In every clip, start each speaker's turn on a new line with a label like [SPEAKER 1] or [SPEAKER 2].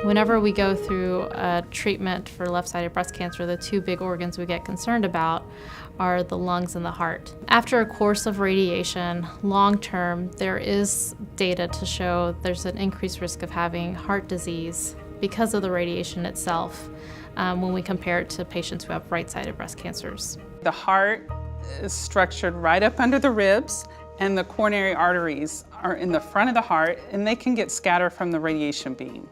[SPEAKER 1] Whenever we go through a treatment for left-sided breast cancer, the two big organs we get concerned about are the lungs and the heart. After a course of radiation, long-term, there is data to show there's an increased risk of having heart disease because of the radiation itself when we compare it to patients who have right-sided breast cancers.
[SPEAKER 2] The heart is structured right up under the ribs, and the coronary arteries are in the front of the heart, and they can get scattered from the radiation beam.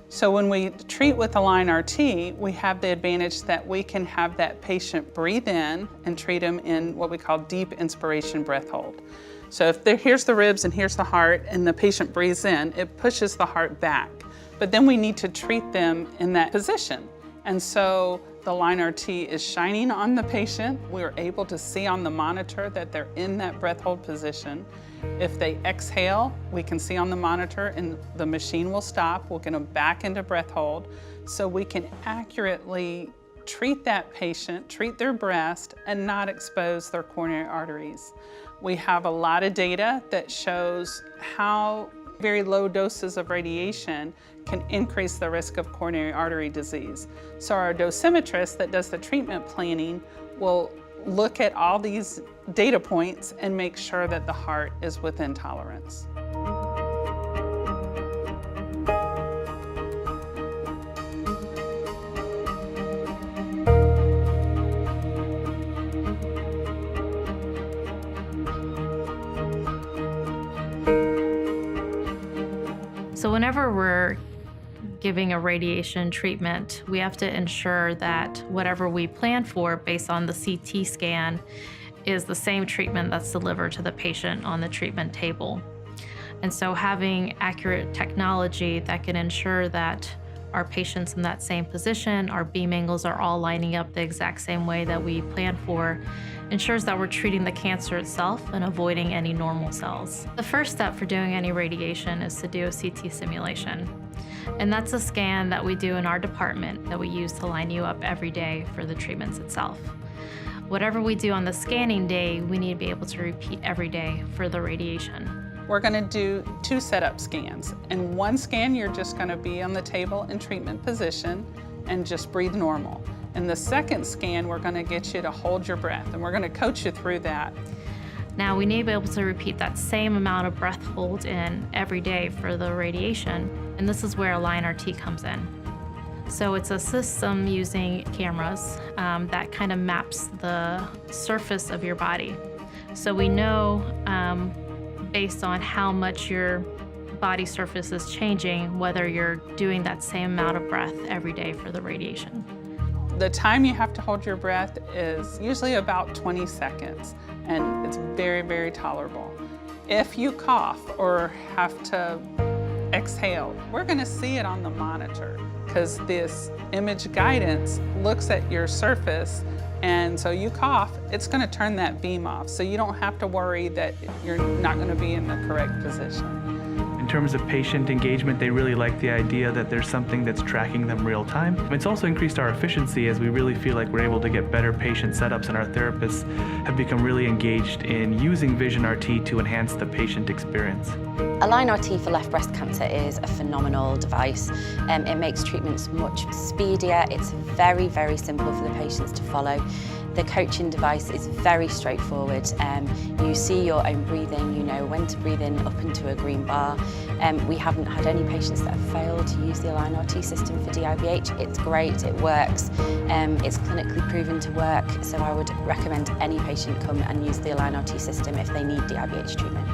[SPEAKER 2] So when we treat with AlignRT, we have the advantage that we can have that patient breathe in and treat them in what we call deep inspiration breath hold. So if here's the ribs and here's the heart and the patient breathes in, it pushes the heart back. But then we need to treat them in that position. And so the AlignRT is shining on the patient. We're able to see on the monitor that they're in that breath hold position. If they exhale, we can see on the monitor and the machine will stop. We'll get them back into breath hold so we can accurately treat that patient, treat their breast, and not expose their coronary arteries. We have a lot of data that shows how very low doses of radiation can increase the risk of coronary artery disease. So our dosimetrist that does the treatment planning will look at all these data points and make sure that the heart is within tolerance.
[SPEAKER 1] So whenever we're giving a radiation treatment, we have to ensure that whatever we plan for based on the CT scan is the same treatment that's delivered to the patient on the treatment table. And so having accurate technology that can ensure that our patients in that same position, our beam angles are all lining up the exact same way that we plan for, ensures that we're treating the cancer itself and avoiding any normal cells. The first step for doing any radiation is to do a CT simulation. And that's a scan that we do in our department that we use to line you up every day for the treatments itself. Whatever we do on the scanning day, we need to be able to repeat every day for the radiation.
[SPEAKER 2] We're going to do 2 setup scans. In one scan, you're just going to be on the table in treatment position and just breathe normal. In the second scan, we're going to get you to hold your breath, and we're going to coach you through that.
[SPEAKER 1] Now, we need to be able to repeat that same amount of breath hold in every day for the radiation, and this is where AlignRT comes in. So it's a system using cameras that kind of maps the surface of your body. So we know based on how much your body surface is changing, whether you're doing that same amount of breath every day for the radiation.
[SPEAKER 2] The time you have to hold your breath is usually about 20 seconds, and it's very, very tolerable. If you cough or have to exhale, we're going to see it on the monitor because this image guidance looks at your surface, and so you cough, it's going to turn that beam off, so you don't have to worry that you're not going to be in the correct position.
[SPEAKER 3] In terms of patient engagement, they really like the idea that there's something that's tracking them real time. It's also increased our efficiency as we really feel like we're able to get better patient setups, and our therapists have become really engaged in using VisionRT to enhance the patient experience.
[SPEAKER 4] AlignRT for left breast cancer is a phenomenal device. It makes treatments much speedier. It's very, very simple for the patients to follow. The coaching device is very straightforward. You see your own breathing, you know when to breathe in up into a green bar. We haven't had any patients that have failed to use the AlignRT system for DIBH. It's great, it works, it's clinically proven to work, so I would recommend any patient come and use the AlignRT system if they need DIBH treatment.